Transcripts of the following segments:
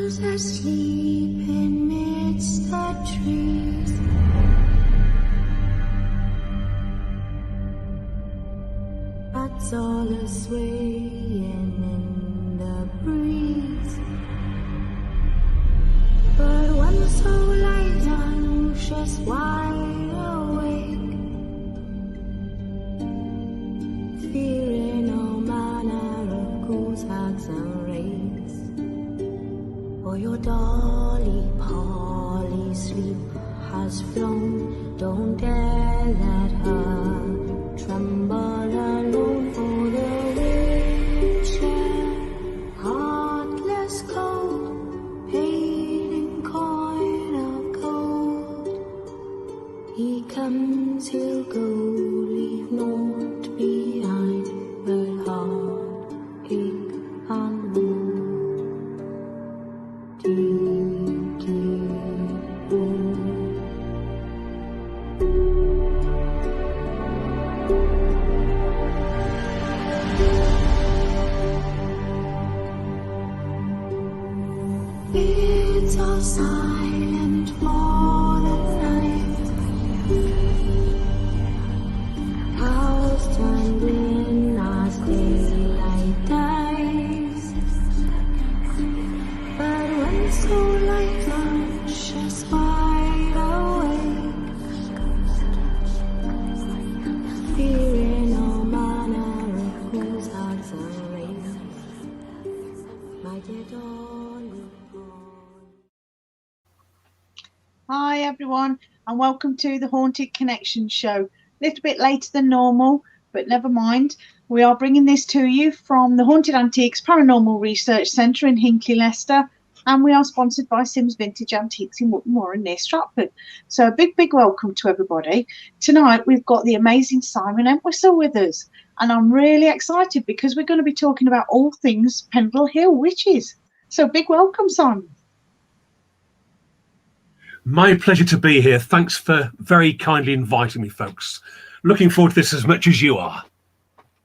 Who's asleep amidst the trees? That's all a swaying in the breeze. But one so light, anxious, wide awake, fearing all manner of ghouls, hags, and wraiths. For your dolly, Polly, sleep has flown. Don't dare let her tremble alone, for the witcher, heartless cold, paid in coin of gold. He comes, he'll go, leave naught behind but heartache and woe. Deep, deep woe. It's all silent for the night. House turned in as daylight dies. But when so light, anxious, wide awake, fearing all manner of ghouls, hags, and wraiths, my dear darling. Hi everyone, and welcome to the Haunted Connection show. A little bit later than normal, but never mind. We are bringing this to you from the Haunted Antiques Paranormal Research Centre in Hinckley, Leicester, and we are sponsored by Sims Vintage Antiques in Wootton Warren near Stratford. So a big welcome to everybody. Tonight we've got the amazing Simon Entwhistle with us, and I'm really excited because we're going to be talking about all things Pendle Hill witches. So big welcome, Simon. My pleasure to be here. Thanks for very kindly inviting me, folks. Looking forward to this as much as you are.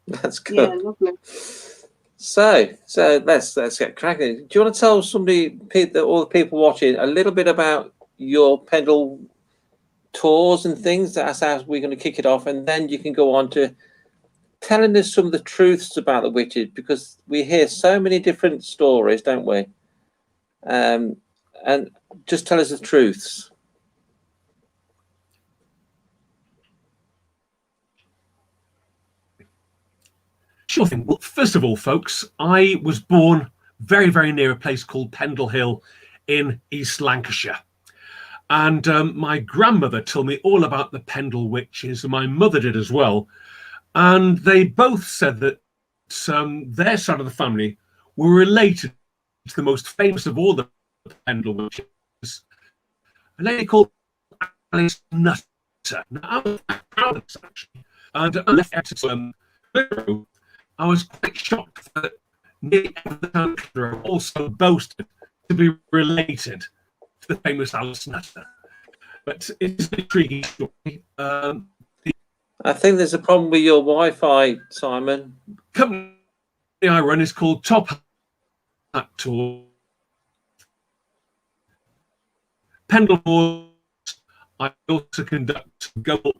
That's good. Yeah, lovely. So let's get cracking. Do you want to tell somebody, all the people watching, a little bit about your Pendle tours and things? That's how we're going to kick it off, and then you can go on to telling us some of the truths about the witches, because we hear so many different stories, don't we? And just tell us the truths. Sure thing. Well, first of all, folks, I was born very near a place called Pendle Hill in East Lancashire. And my grandmother told me all about the Pendle witches, and my mother did as well. And they both said that their side of the family were related to the most famous of all the Pendle witches, a lady called Alice Nutter. Now, I was proud of this, actually. And I left Exeter. I was quite shocked that nearly every town also boasted to be related to the famous Alice Nutter. But it's an intriguing story. I think there's a problem with your Wi-Fi, Simon. The company I run is called Top Hat Tour. Pendle. I also conduct go up.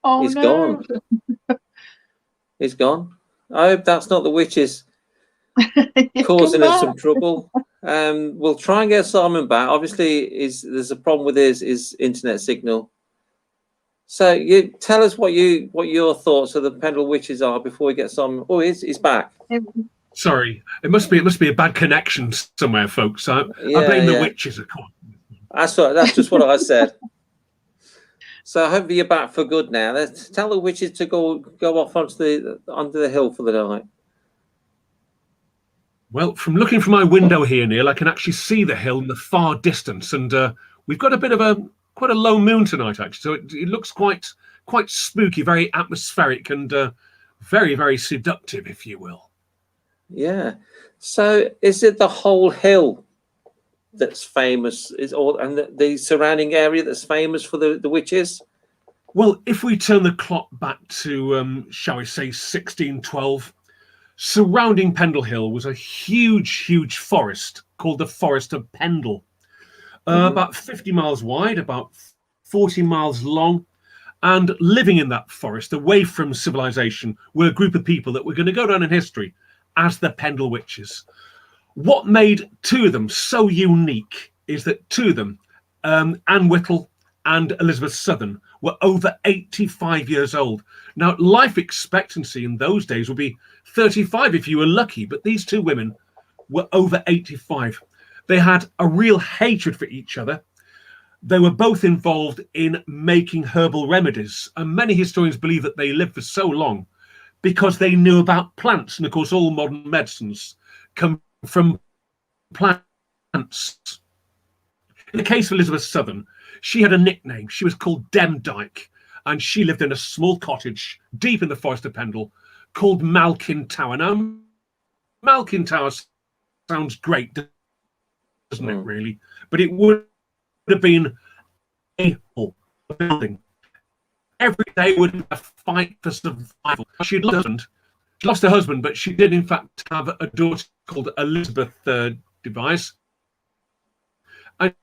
Oh, he's no. gone. He's gone. I hope that's not the witches causing us some trouble. We'll try and get Simon back. Obviously, there's a problem with his internet signal. So you tell us what your thoughts of the Pendle witches are before we get Simon. Oh, he's back. Sorry, it must be a bad connection somewhere, folks. I blame the witches, of course. That's just what I said. So I hope you're back for good now. Let's tell the witches to go off onto the hill for the night. Well, from looking from my window here, Neil, I can actually see the hill in the far distance, and we've got a bit of quite a low moon tonight, actually. So it looks quite spooky, very atmospheric, and very seductive, if you will. Yeah. So is it the whole hill that's famous? And the surrounding area that's famous for the witches? Well, if we turn the clock back to, shall we say, 1612, surrounding Pendle Hill was a huge forest called the Forest of Pendle, about 50 miles wide, about 40 miles long. And living in that forest, away from civilization, were a group of people that were going to go down in history as the Pendle Witches. What made two of them so unique is that two of them, Anne Whittle and Elizabeth Southern, were over 85 years old. Now, life expectancy in those days would be 35 if you were lucky, but these two women were over 85. They had a real hatred for each other. They were both involved in making herbal remedies, and many historians believe that they lived for so long because they knew about plants. And of course, all modern medicines come from plants. In the case of Elizabeth Southern, she had a nickname. She was called Demdike, and she lived in a small cottage deep in the Forest of Pendle called Malkin Tower. Now, Malkin Tower sounds great, doesn't it, really? But it would have been a building. Every day would be a fight for survival. She lost her husband, but she did in fact have a daughter called Elizabeth Device. And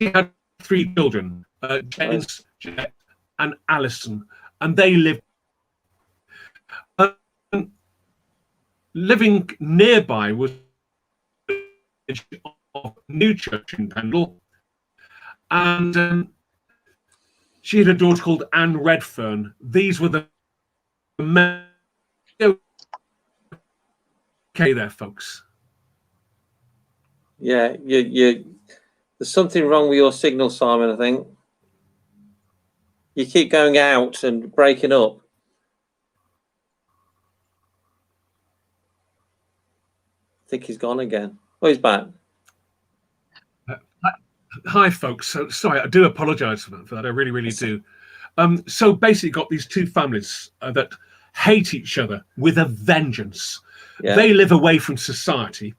she had 3 children, James, Jeanette, and Alison, and they lived. Living nearby was a new church in Pendle, and she had a daughter called Anne Redfern. These were the men. Okay, there, folks. Yeah, you. There's something wrong with your signal, Simon. I think you keep going out and breaking up. I think he's gone again. Oh, he's back. Hi, folks. So sorry, I do apologise for that. I really do. So basically, got these two families that hate each other with a vengeance. Yeah. They live away from society,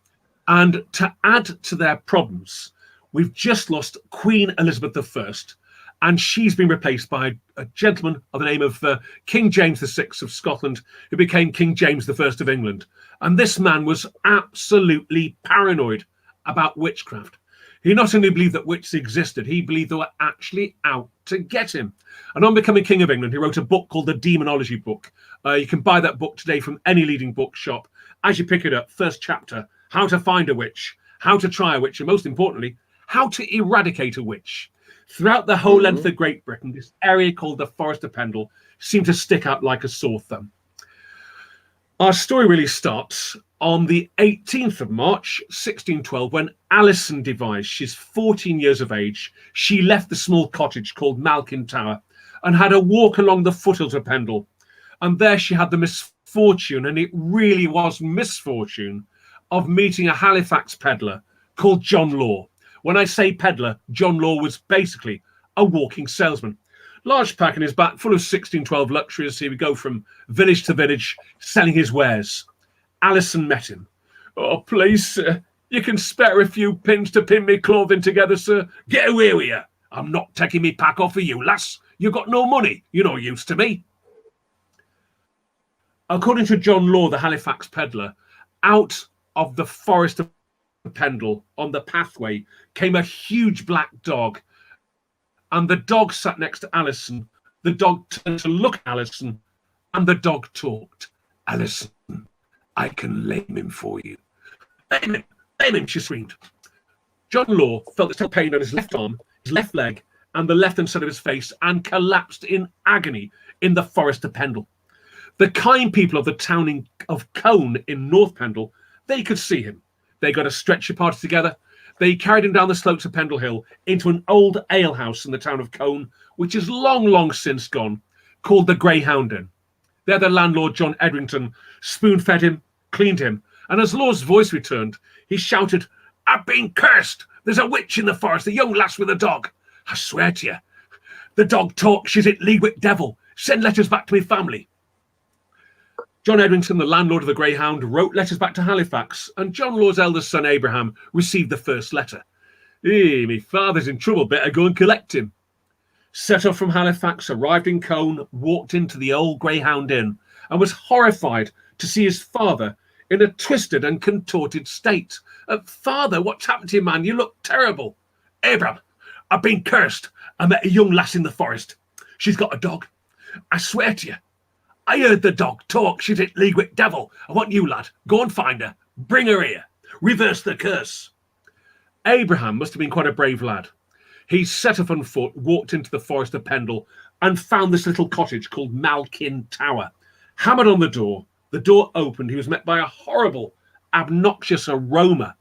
and to add to their problems, we've just lost Queen Elizabeth I, and she's been replaced by a gentleman of the name of King James VI of Scotland, who became King James I of England. And this man was absolutely paranoid about witchcraft. He not only believed that witches existed, he believed they were actually out to get him. And on becoming King of England, he wrote a book called the Demonology Book. You can buy that book today from any leading bookshop. As you pick it up, first chapter, how to find a witch, how to try a witch, and most importantly, how to eradicate a witch. Throughout the whole length of Great Britain, this area called the Forest of Pendle seemed to stick out like a sore thumb. Our story really starts on the 18th of March, 1612, when Alison Device, she's 14 years of age, she left the small cottage called Malkin Tower and had a walk along the foothills of Pendle. And there she had the misfortune, and it really was misfortune, of meeting a Halifax peddler called John Law. When I say peddler, John Law was basically a walking salesman. Large pack in his back, full of 1612 luxuries. He would go from village to village, selling his wares. Alison met him. "Oh, please, sir, you can spare a few pins to pin me clothing together, sir. Get away with you. I'm not taking me pack off of you, lass. You got no money. You're no use to me." According to John Law, the Halifax peddler, out of the Forest of Pendle on the pathway came a huge black dog, and the dog sat next to Alison. The dog turned to look at Alison, and the dog talked. "Alison, I can lame him for you." Lame him, she screamed. John Law felt this pain on his left arm, his left leg, and the left-hand side of his face, and collapsed in agony in the Forest of Pendle. The kind people of the town of Cone in North Pendle, they could see him. They got a stretcher party together. They carried him down the slopes of Pendle Hill into an old alehouse in the town of Cone, which is long since gone, called the Greyhound Inn. There the landlord, John Edrington, spoon-fed him, cleaned him, and as Law's voice returned, he shouted, "I've been cursed! There's a witch in the forest, a young lass with a dog. I swear to you, the dog talks, she's in league with devil. Send letters back to me family." John Edrington, the landlord of the Greyhound, wrote letters back to Halifax, and John Law's eldest son, Abraham, received the first letter. "Hey, me father's in trouble, better go and collect him." set off from Halifax, arrived in Cone, walked into the old Greyhound Inn, and was horrified to see his father in a twisted and contorted state. Father, what's happened to you, man? You look terrible. Abraham, I've been cursed. I met a young lass in the forest. She's got a dog. I swear to you, I heard the dog talk. She's in league with devil. I want you, lad. Go and find her. Bring her here. Reverse the curse. Abraham must have been quite a brave lad. He set off on foot, walked into the forest of Pendle, and found this little cottage called Malkin Tower. Hammered on the door. The door opened. He was met by a horrible, obnoxious aroma.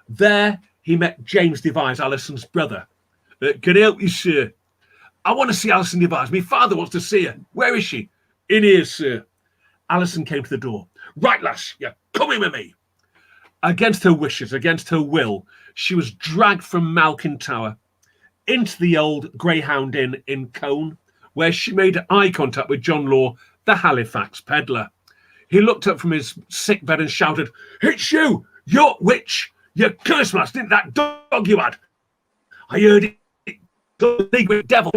There he met James Devise, Alison's brother. Can I help you, sir? I want to see Alison Devise. My father wants to see her. Where is she? In here, sir. Alison came to the door. Right, lass, you're coming with me. Against her wishes, against her will, she was dragged from Malkin Tower into the old Greyhound Inn in Cone, where she made eye contact with John Law, the Halifax peddler. He looked up from his sick bed and shouted, "It's you, you witch! You curse master, didn't that dog you had? I heard it. League with devil."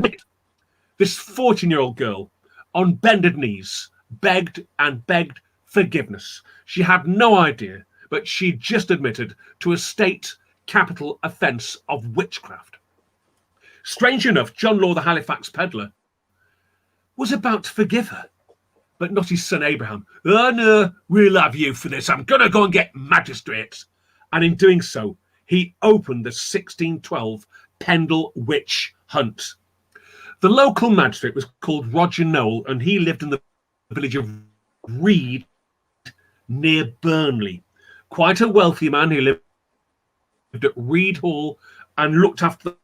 This 14-year-old girl, on bended knees, begged and begged forgiveness. She had no idea, but she just admitted to a state capital offence of witchcraft. Strange enough, John Law, the Halifax peddler, was about to forgive her, but not his son Abraham. "Oh no, we'll have you for this. I'm going to go and get magistrates." And in doing so, he opened the 1612 Pendle witch hunt. The local magistrate was called Roger Noel, and he lived in the village of Reed near Burnley. Quite a wealthy man. He lived at Reed Hall and looked after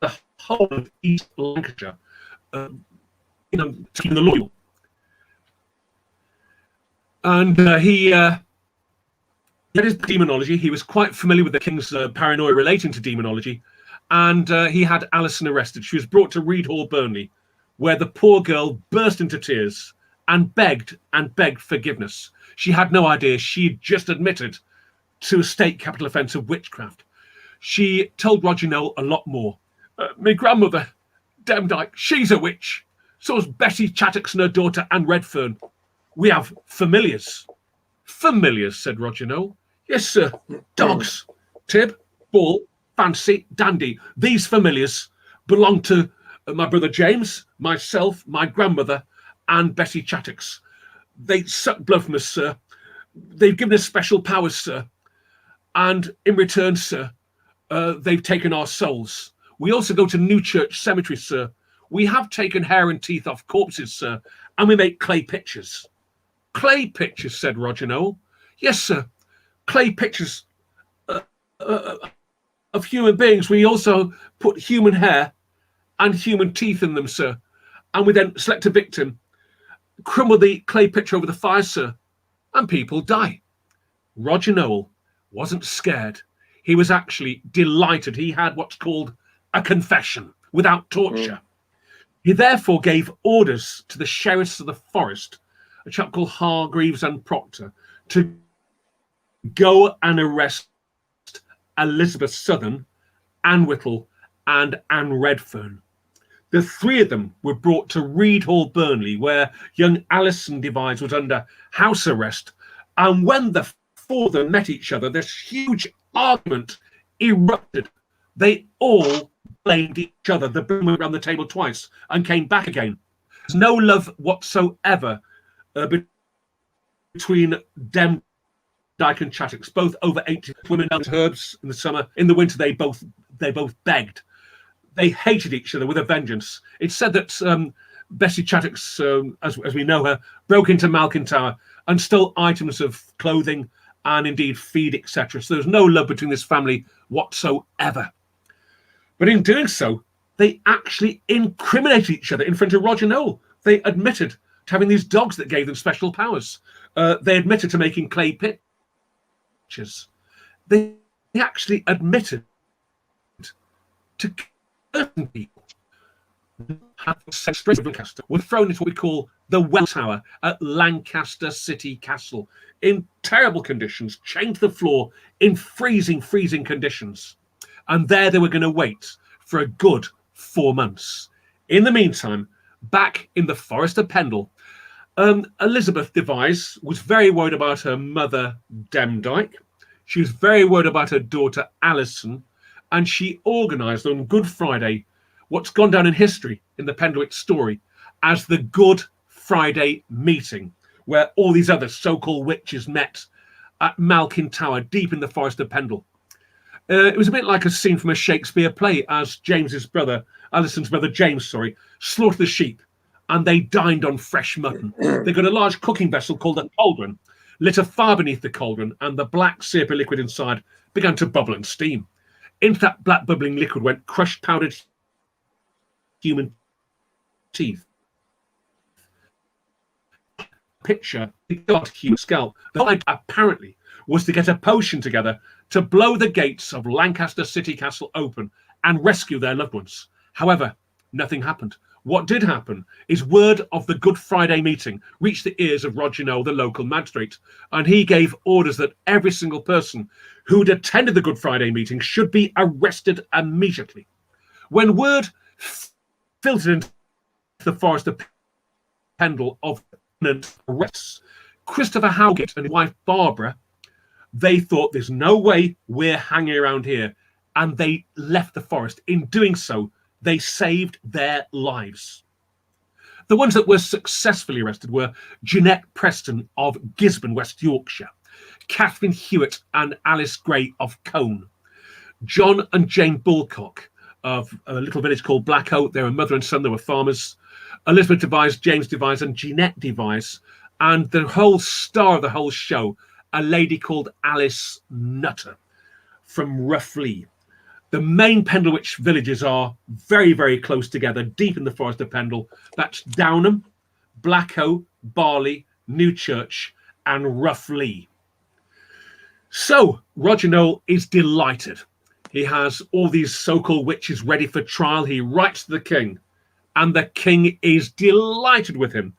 the whole of East Lancashire, keeping the loyal. And he had his demonology. He was quite familiar with the king's paranoia relating to demonology. And he had Alison arrested. She was brought to Reed Hall, Burnley, where the poor girl burst into tears and begged forgiveness. She had no idea she'd just admitted to a state capital offence of witchcraft. She told Roger Noel a lot more. "My grandmother, Demdike, she's a witch. So's Betty Chattox and her daughter Anne Redfern. We have familiars." "Familiars," said Roger Noel. "Yes, sir. Dogs. Tib, Bull, Fancy, Dandy. These familiars belong to my brother James, myself, my grandmother, and Betty Chattox. They suck blood from us, sir. They've given us special powers, sir. And in return, sir, they've taken our souls. We also go to Newchurch Cemetery, sir. We have taken hair and teeth off corpses, sir, and we make clay pictures." "Clay pictures," said Roger Noel. "Yes, sir. Clay pictures of human beings. We also put human hair and human teeth in them, sir. And we then select a victim, crumble the clay picture over the fire, sir, and people die." Roger Noel wasn't scared. He was actually delighted. He had what's called a confession without torture. He therefore gave orders to the sheriffs of the forest, a chap called Hargreaves and Proctor, to go and arrest Elizabeth Southern, Anne Whittle, and Anne Redfern. The three of them were brought to Reed Hall, Burnley, where young Alison Devise was under house arrest. And when the four of them met each other, this huge argument erupted. They all blamed each other. The boom went around the table twice and came back again. There's no love whatsoever between Demdike and Chattox, both over 80 women and herbs in the summer. In the winter, they both begged. They hated each other with a vengeance. It's said that Bessie Chattox, as we know her, broke into Malkin Tower and stole items of clothing and indeed feed, etc. So there's no love between this family whatsoever. But in doing so, they actually incriminated each other in front of Roger Noel. They admitted to having these dogs that gave them special powers. They admitted to making clay pictures. They actually admitted to certain people had straight to Lancaster were thrown into what we call the Well Tower at Lancaster City Castle in terrible conditions, chained to the floor in freezing conditions. And there they were going to wait for a good 4 months. In the meantime, back in the Forest of Pendle, Elizabeth Devise was very worried about her mother, Demdike. She was very worried about her daughter, Alison, and she organised on Good Friday what's gone down in history in the Pendlewick story as the Good Friday meeting, where all these other so-called witches met at Malkin Tower, deep in the Forest of Pendle. It was a bit like a scene from a Shakespeare play as Alison's brother James, slaughtered the sheep, and they dined on fresh mutton. They got a large cooking vessel called a cauldron, lit a fire beneath the cauldron, and the black syrupy liquid inside began to bubble and steam. Into that black bubbling liquid went crushed powdered human teeth. Picture got human scalp. The whole idea apparently was to get a potion together to blow the gates of Lancaster City Castle open and rescue their loved ones. However, nothing happened. What did happen is word of the Good Friday meeting reached the ears of Roger Nowell, the local magistrate, and he gave orders that every single person who'd attended the Good Friday meeting should be arrested immediately. When word filtered into the Forest of Pendle of arrests, Christopher Howgate and his wife Barbara, they thought there's no way we're hanging around here, and they left the forest. In doing so, they saved their lives. The ones that were successfully arrested were Jeanette Preston of Gisborne, West Yorkshire, Catherine Hewitt and Alice Gray of Colne, John and Jane Bulcock of a little village called Blackhoe. They were mother and son, they were farmers, Elizabeth Devise, James Devise and Jeanette Devise, and the whole star of the whole show, a lady called Alice Nutter from Roughly. The main Pendlewich villages are very, very close together, deep in the Forest of Pendle. That's Downham, Blackhoe, Barley, Newchurch, and Roughly. So Roger Nowell is delighted. He has all these so-called witches ready for trial. He writes to the king, and the king is delighted with him.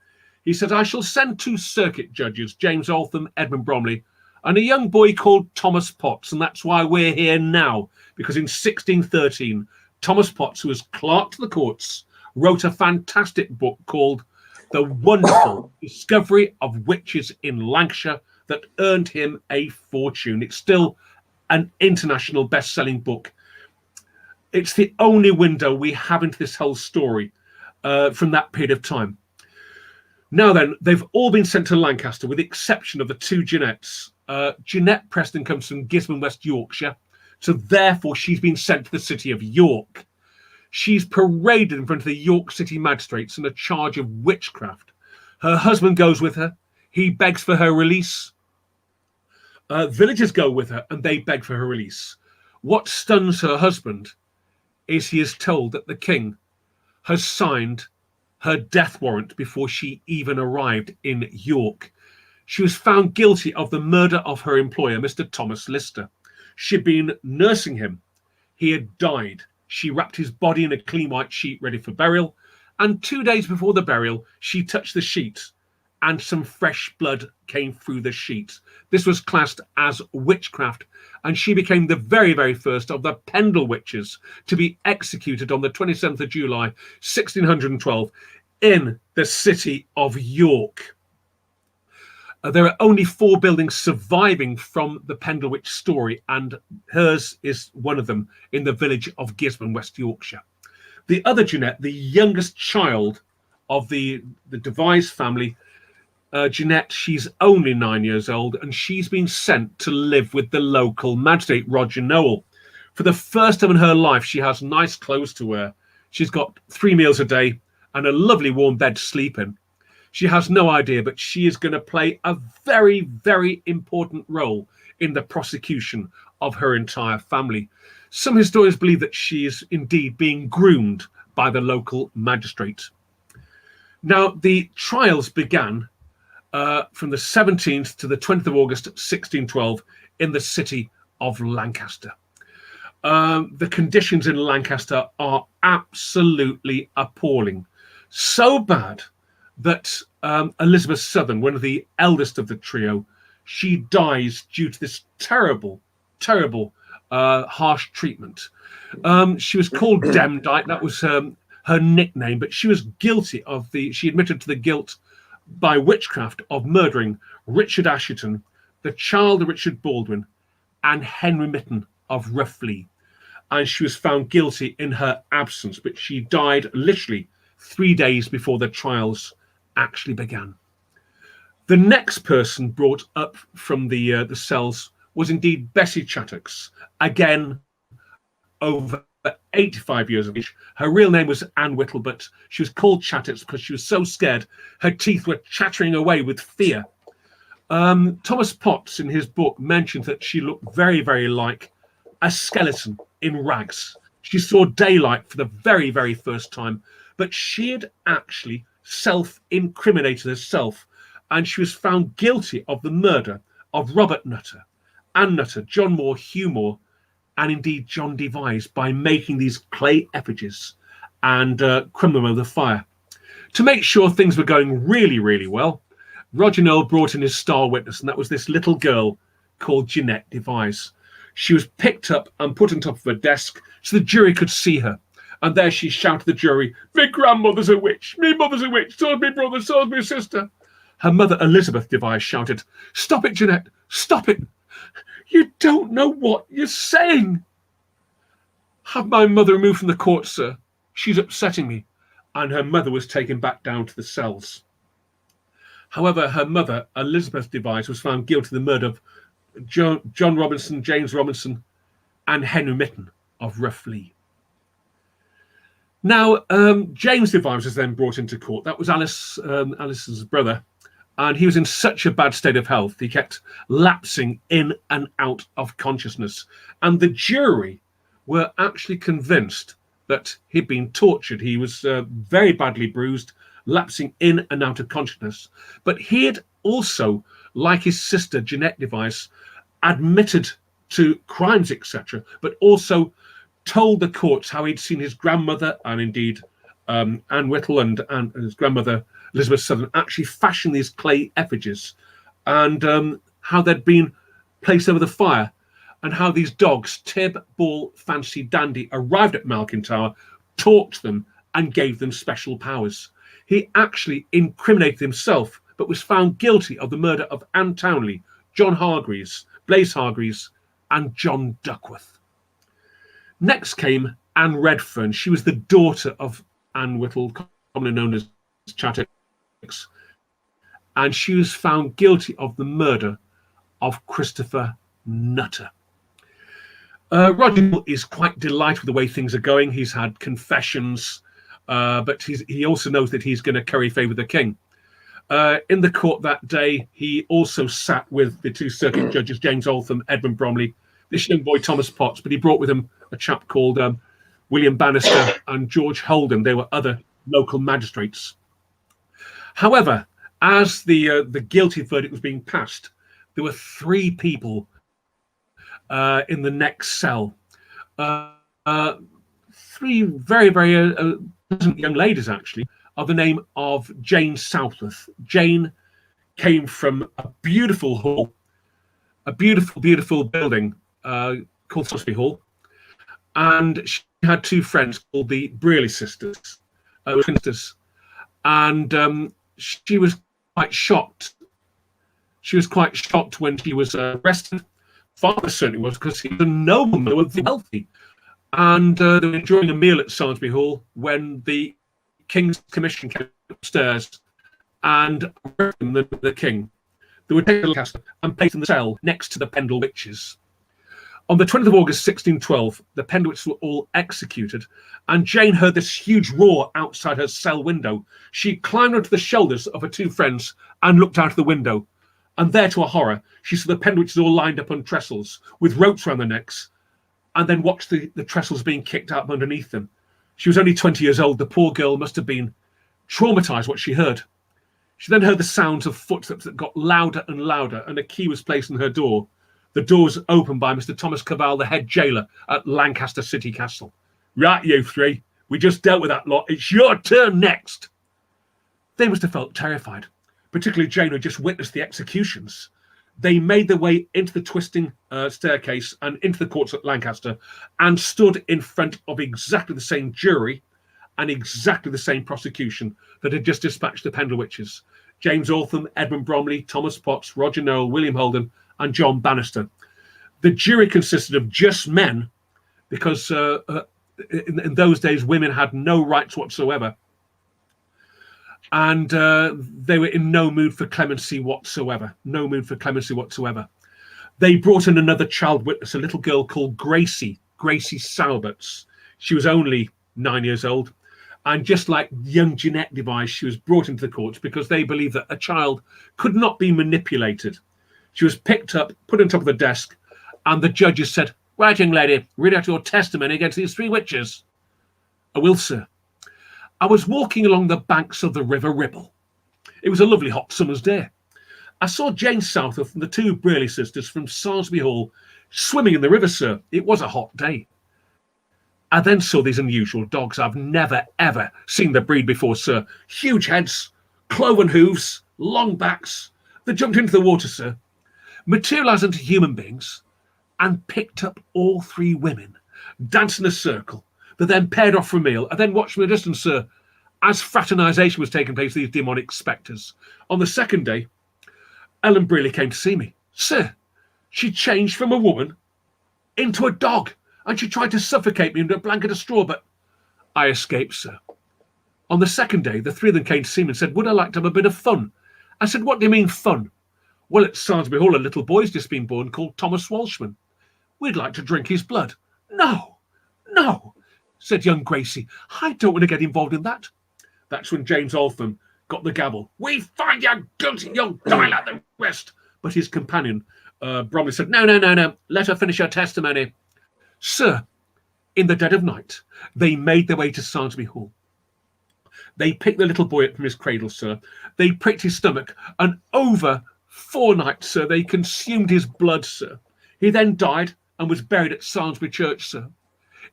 He said, I shall send 2 circuit judges, James Altham, Edmund Bromley, and a young boy called Thomas Potts, and that's why we're here now, because in 1613, Thomas Potts, who was clerk to the courts, wrote a fantastic book called The Wonderful Discovery of Witches in Lancashire that earned him a fortune. It's still an international best-selling book. It's the only window we have into this whole story from that period of time. Now then, they've all been sent to Lancaster, with the exception of the 2 Jeanettes. Jeanette Preston comes from Gisborne, West Yorkshire, so therefore she's been sent to the city of York. She's paraded in front of the York City magistrates on a charge of witchcraft. Her husband goes with her. He begs for her release. Villagers go with her and they beg for her release. What stuns her husband is he is told that the king has signed her death warrant before she even arrived in York. She was found guilty of the murder of her employer, Mr. Thomas Lister. She'd been nursing him. He had died. She wrapped his body in a clean white sheet ready for burial, and 2 days before the burial, she touched the sheet, and some fresh blood came through the sheet. This was classed as witchcraft, and she became the very, very first of the Pendle witches to be executed on the 27th of July, 1612, in the city of York. There are only 4 buildings surviving from the Pendle witch story, and hers is one of them in the village of Gisborne, West Yorkshire. The other Jeanette, the youngest child of the Devise family, Jeanette, she's only 9 years old, and she's been sent to live with the local magistrate, Roger Nowell. For the first time in her life, she has nice clothes to wear. She's got 3 meals a day and a lovely warm bed to sleep in. She has no idea, but she is going to play a very, very important role in the prosecution of her entire family. Some historians believe that she is indeed being groomed by the local magistrate. Now, the trials began from the 17th to the 20th of August 1612 in the city of Lancaster. The conditions in Lancaster are absolutely appalling. So bad that Elizabeth Southern, one of the eldest of the trio, she dies due to this terrible, terrible harsh treatment. She was called Demdike. That was her nickname, but she was guilty of she admitted to the guilt by witchcraft of murdering Richard Assheton, the child of Richard Baldwin, and Henry Mitten of Roughlee. And she was found guilty in her absence, but she died literally 3 days before the trials actually began. The next person brought up from the cells was indeed Bessie Chattox, again over 85 years of age. Her real name was Anne Whittle, but she was called Chattox because she was so scared her teeth were chattering away with fear. Thomas Potts in his book mentioned that she looked very, very like a skeleton in rags. She saw daylight for the very, very first time, but she had actually self-incriminated herself, and she was found guilty of the murder of Robert Nutter, Anne Nutter, John Moore, Hugh Moore, and indeed John Devise by making these clay effigies and crumb them over the fire. To make sure things were going really, really well, Roger Nowell brought in his star witness, and that was this little girl called Jeanette Devise. She was picked up and put on top of a desk so the jury could see her. And there she shouted to the jury, "Me grandmother's a witch, me mother's a witch, so's me brother, so's me sister." Her mother, Elizabeth Devise, shouted, "Stop it, Jeanette, stop it. You don't know what you're saying." "Have my mother removed from the court, sir. She's upsetting me." And her mother was taken back down to the cells. However, her mother, Elizabeth Devise, was found guilty of the murder of John Robinson, James Robinson, and Henry Mitten of Roughlee. Now, James Devise was then brought into court. That was Alice's brother, and he was in such a bad state of health, he kept lapsing in and out of consciousness. And the jury were actually convinced that he'd been tortured. He was very badly bruised, lapsing in and out of consciousness. But he had also, like his sister Jeanette Devise, admitted to crimes, etc., but also told the courts how he'd seen his grandmother and indeed Anne Whittle and his grandmother Elizabeth Southern actually fashion these clay effigies, and how they'd been placed over the fire, and how these dogs, Tib, Ball, Fancy, Dandy, arrived at Malkin Tower, talked to them, and gave them special powers. He actually incriminated himself, but was found guilty of the murder of Anne Townley, John Hargreaves, Blaise Hargreaves, and John Duckworth. Next came Anne Redfern. She was the daughter of Anne Whittle, commonly known as Chattox, and she was found guilty of the murder of Christopher Nutter. Roger is quite delighted with the way things are going. He's had confessions, but he also knows that he's going to curry favour with the king. In the court that day, he also sat with the two circuit judges, James Altham, Edmund Bromley, this young boy, Thomas Potts, but he brought with him a chap called William Bannister and George Holden. They were other local magistrates. However, as the guilty verdict was being passed, there were three people in the next cell. Three very, very pleasant young ladies, actually, of the name of Jane Southworth. Jane came from a beautiful hall, a beautiful, beautiful building called Salisbury Hall, and she had two friends called the Brearley sisters, and she was quite shocked. She was quite shocked when she was arrested. Father certainly was, because he was a nobleman, they were wealthy, and they were enjoying a meal at Salisbury Hall when the King's Commission came upstairs and arrested the king. They were taken to Lancaster and placed in the cell next to the Pendle witches. On the 20th of August 1612, the Pendle witches were all executed, and Jane heard this huge roar outside her cell window. She climbed onto the shoulders of her two friends and looked out of the window, and there, to her horror, she saw the Pendle witches all lined up on trestles with ropes around their necks, and then watched the trestles being kicked out from underneath them. She was only 20 years old. The poor girl must have been traumatized what she heard. She then heard the sounds of footsteps that got louder and louder, and a key was placed in her door. The door was opened by Mr. Thomas Cavell, the head jailer at Lancaster City Castle. "Right, you three, we just dealt with that lot. It's your turn next." They must have felt terrified, particularly Jane, who had just witnessed the executions. They made their way into the twisting staircase and into the courts at Lancaster and stood in front of exactly the same jury and exactly the same prosecution that had just dispatched the Pendle witches. James Altham, Edmund Bromley, Thomas Potts, Roger Noel, William Holden, and John Bannister. The jury consisted of just men because in those days, women had no rights whatsoever. And they were in no mood for clemency whatsoever. No mood for clemency whatsoever. They brought in another child witness, a little girl called Gracie Salberts. She was only 9 years old. And just like young Jeanette Device, she was brought into the courts because they believed that a child could not be manipulated. She was picked up, put on top of the desk, and the judges said, "Right, young lady, read out your testimony against these 3 witches." "I will, sir. I was walking along the banks of the River Ribble. It was a lovely hot summer's day. I saw Jane Southworth and the 2 Brearley sisters from Sarsby Hall swimming in the river, sir. It was a hot day. I then saw these unusual dogs. I've never, ever seen the breed before, sir. Huge heads, cloven hooves, long backs. They jumped into the water, sir, materialised into human beings, and picked up all 3 women, danced in a circle. They then paired off for a meal and then watched from a distance, sir, as fraternisation was taking place with these demonic spectres. On the second day, Ellen Brearley came to see me. Sir, she changed from a woman into a dog, and she tried to suffocate me under a blanket of straw, but I escaped, sir. On the second day, the 3 of them came to see me and said, would I like to have a bit of fun? I said, what do you mean fun? Well, at Sarsby Hall, a little boy's just been born called Thomas Walshman. We'd like to drink his blood. No, said young Gracie. I don't want to get involved in that. That's when James Altham got the gavel. We find you guilty, you'll die like the rest. But his companion, Bromley, said, no, let her finish her testimony. Sir, in the dead of night, they made their way to Sarsby Hall. They picked the little boy up from his cradle, sir. They pricked his stomach, and over 4 nights, sir, they consumed his blood, sir. He then died and was buried at Sarsby Church, sir.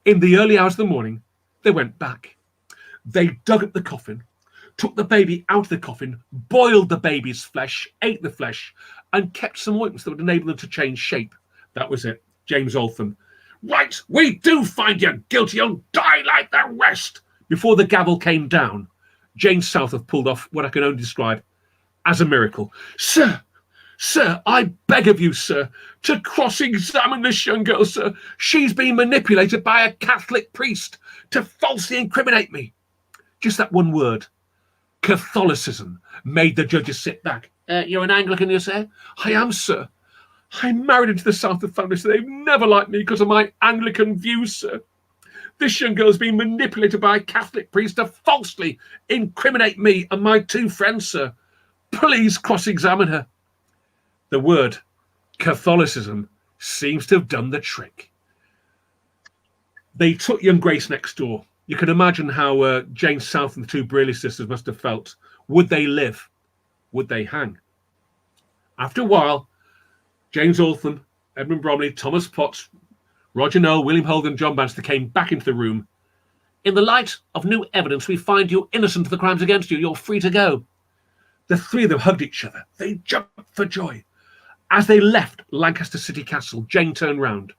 In the early hours of the morning, they went back. They dug up the coffin, took the baby out of the coffin, boiled the baby's flesh, ate the flesh, and kept some ointments that would enable them to change shape. That was it. James Altham. Right, we do find you guilty. You'll die like the rest. Before the gavel came down, Jane Southworth pulled off what I can only describe as a miracle. Sir, I beg of you, sir, to cross-examine this young girl, sir. She's been manipulated by a Catholic priest to falsely incriminate me. Just that one word, Catholicism, made the judges sit back. You're an Anglican, you say? I am, sir. I'm married into the Southworth family, so they've never liked me because of my Anglican views, sir. This young girl's been manipulated by a Catholic priest to falsely incriminate me and my 2 friends, sir. Please cross-examine her. The word Catholicism seems to have done the trick. They took young Grace next door. You can imagine how Jane South and the 2 Brearley sisters must have felt. Would they live? Would they hang? After a while, James Altham, Edmund Bromley, Thomas Potts, Roger Noel, William Holden, and John Bannister came back into the room. In the light of new evidence, we find you innocent of the crimes against you. You're free to go. The 3 of them hugged each other. They jumped for joy. As they left Lancaster City Castle, Jane turned round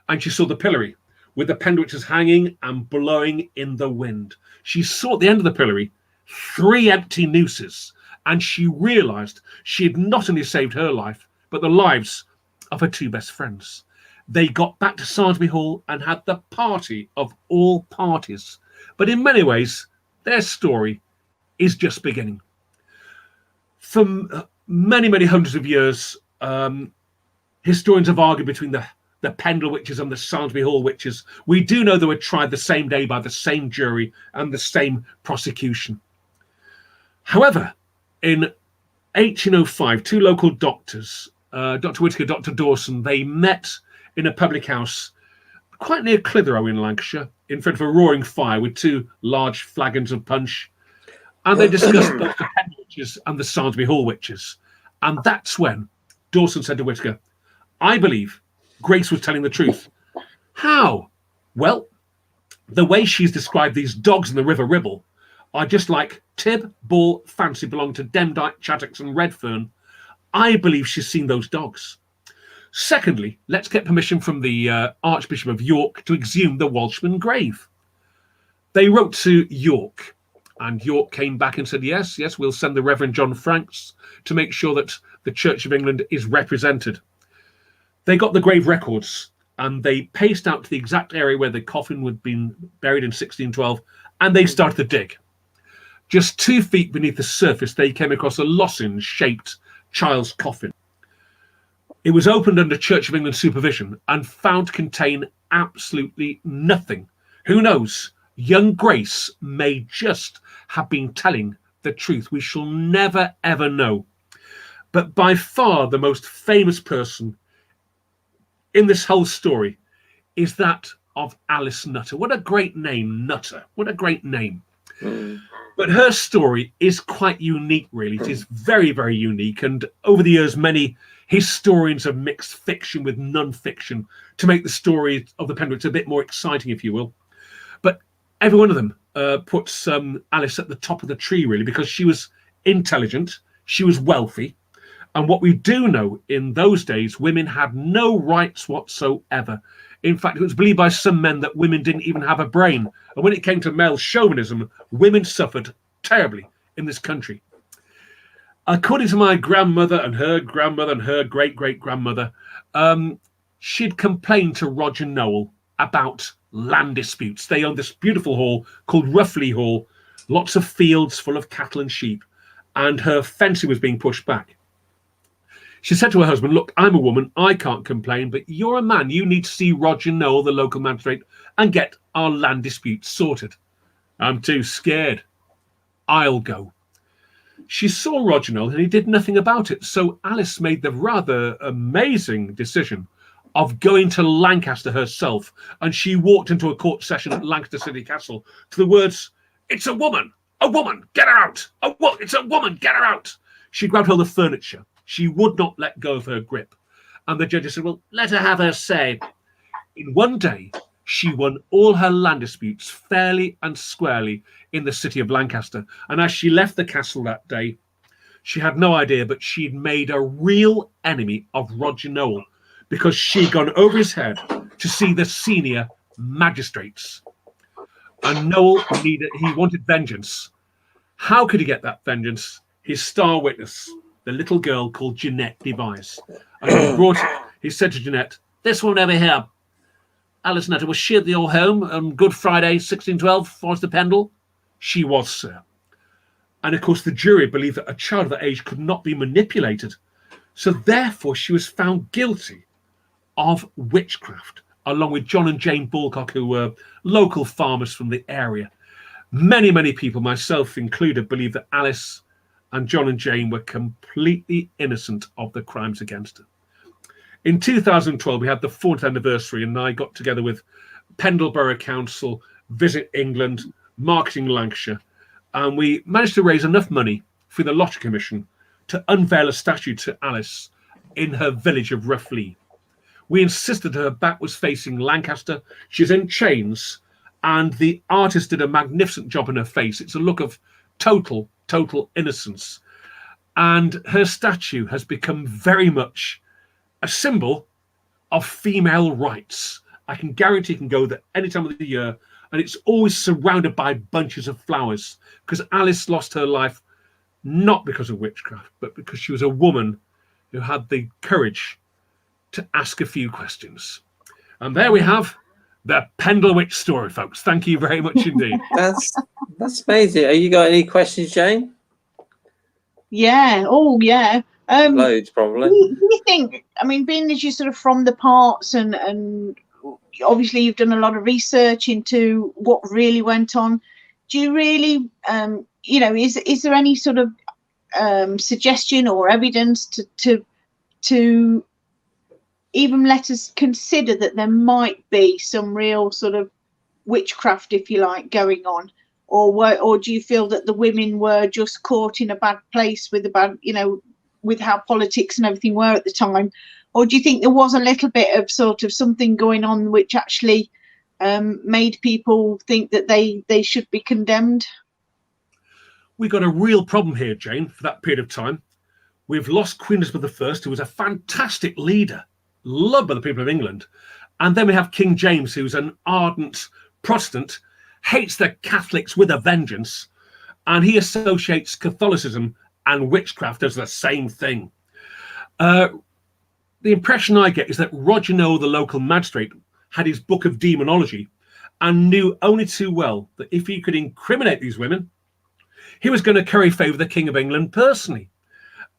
and she saw the pillory with the Pendle witches hanging and blowing in the wind. She saw at the end of the pillory 3 empty nooses, and she realised she had not only saved her life, but the lives of her 2 best friends. They got back to Sarsby Hall and had the party of all parties. But in many ways, their story is just beginning. For many, many hundreds of years, historians have argued between the Pendle witches and the Sarsby Hall witches. We do know they were tried the same day by the same jury and the same prosecution. However, in 1805, 2 local doctors, Dr. Whitaker, Dr. Dawson, they met in a public house quite near Clitheroe in Lancashire, in front of a roaring fire with 2 large flagons of punch. And they discussed both the Pendle witches and the Sarsby Hall witches. And that's when Dawson said to Whitaker, I believe Grace was telling the truth. How? Well, the way she's described these dogs in the River Ribble are just like Tib, Bull, Fancy belong to Demdike, Chattox and Redfern. I believe she's seen those dogs. Secondly, let's get permission from the Archbishop of York to exhume the Welshman grave. They wrote to York, and York came back and said, yes, we'll send the Reverend John Franks to make sure that the Church of England is represented. They got the grave records, and they paced out to the exact area where the coffin had been buried in 1612, and they started to dig. Just 2 feet beneath the surface, they came across a lozenge-shaped child's coffin. It was opened under Church of England supervision and found to contain absolutely nothing. Who knows? Young Grace may just have been telling the truth. We shall never, ever know. But by far the most famous person in this whole story is that of Alice Nutter. What a great name, Nutter. What a great name. But her story is quite unique, really. It is very, very unique. And over the years, many historians have mixed fiction with non-fiction to make the story of the Pendle a bit more exciting, if you will. But every one of them puts Alice at the top of the tree, really, because she was intelligent, she was wealthy. And what we do know, in those days, women had no rights whatsoever. In fact, it was believed by some men that women didn't even have a brain. And when it came to male chauvinism, women suffered terribly in this country. According to my grandmother and her great-great-grandmother, she'd complained to Roger Nowell about land disputes. They owned this beautiful hall called Roughly Hall, lots of fields full of cattle and sheep, and her fencing was being pushed back. She said to her husband, look, I'm a woman, I can't complain, but you're a man. You need to see Roger Nowell, the local magistrate, and get our land disputes sorted. I'm too scared. I'll go. She saw Roger Nowell and he did nothing about it. So Alice made the rather amazing decision of going to Lancaster herself. And she walked into a court session at Lancaster City Castle to the words, it's a woman, get her out. It's a woman, get her out. She grabbed hold of furniture. She would not let go of her grip. And the judges said, well, let her have her say. In one day, she won all her land disputes fairly and squarely in the city of Lancaster. And as she left the castle that day, she had no idea, but she'd made a real enemy of Roger Nowell because she'd gone over his head to see the senior magistrates. And Nowell he wanted vengeance. How could he get that vengeance? His star witness, the little girl called Jeanette Device. And he said to Jeanette, this one over here, Alice Nutter, was she at your home on Good Friday, 1612, Forster Pendle? She was, sir. And of course, the jury believed that a child of that age could not be manipulated. So therefore, she was found guilty of witchcraft, along with John and Jane Balcock, who were local farmers from the area. Many, many people, myself included, believe that Alice and John and Jane were completely innocent of the crimes against her. In 2012, we had the 4th anniversary, and I got together with Pendle Borough Council, Visit England, Marketing Lancashire, and we managed to raise enough money for the Lottery Commission to unveil a statue to Alice in her village of Roughly. We insisted her back was facing Lancaster. She's in chains, and the artist did a magnificent job in her face. It's a look of total innocence. And her statue has become very much a symbol of female rights. I can guarantee you can go there any time of the year, and it's always surrounded by bunches of flowers, because Alice lost her life not because of witchcraft, but because she was a woman who had the courage to ask a few questions. And there we have the Pendle Witch story, folks. Thank you very much indeed. That's amazing. Have you got any questions, Jane? Yeah. Oh, yeah. Loads, probably. Do you think, I mean, being as you're sort of from the parts and obviously you've done a lot of research into what really went on, do you really, is there any sort of suggestion or evidence to even let us consider that there might be some real sort of witchcraft, if you like, going on? Or do you feel that the women were just caught in a bad place with with how politics and everything were at the time? Or do you think there was a little bit of sort of something going on which actually made people think that they should be condemned? We got a real problem here, Jane, for that period of time. We've lost Queen Elizabeth I, who was a fantastic leader, loved by the people of England. And then we have King James, who's an ardent Protestant, hates the Catholics with a vengeance, and he associates Catholicism and witchcraft as the same thing. The impression I get is that Roger Noel, the local magistrate, had his book of demonology and knew only too well that if he could incriminate these women, he was going to curry favour with the King of England personally.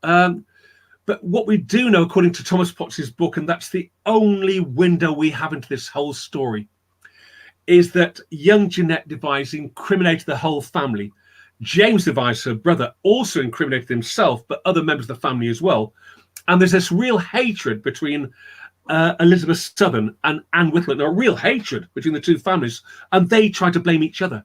But what we do know, according to Thomas Potts's book, and that's the only window we have into this whole story, is that young Jeanette Device incriminated the whole family. James Device, her brother, also incriminated himself, but other members of the family as well. And there's this real hatred between Elizabeth Southern and Anne Whitlam, a real hatred between the two families, and they try to blame each other.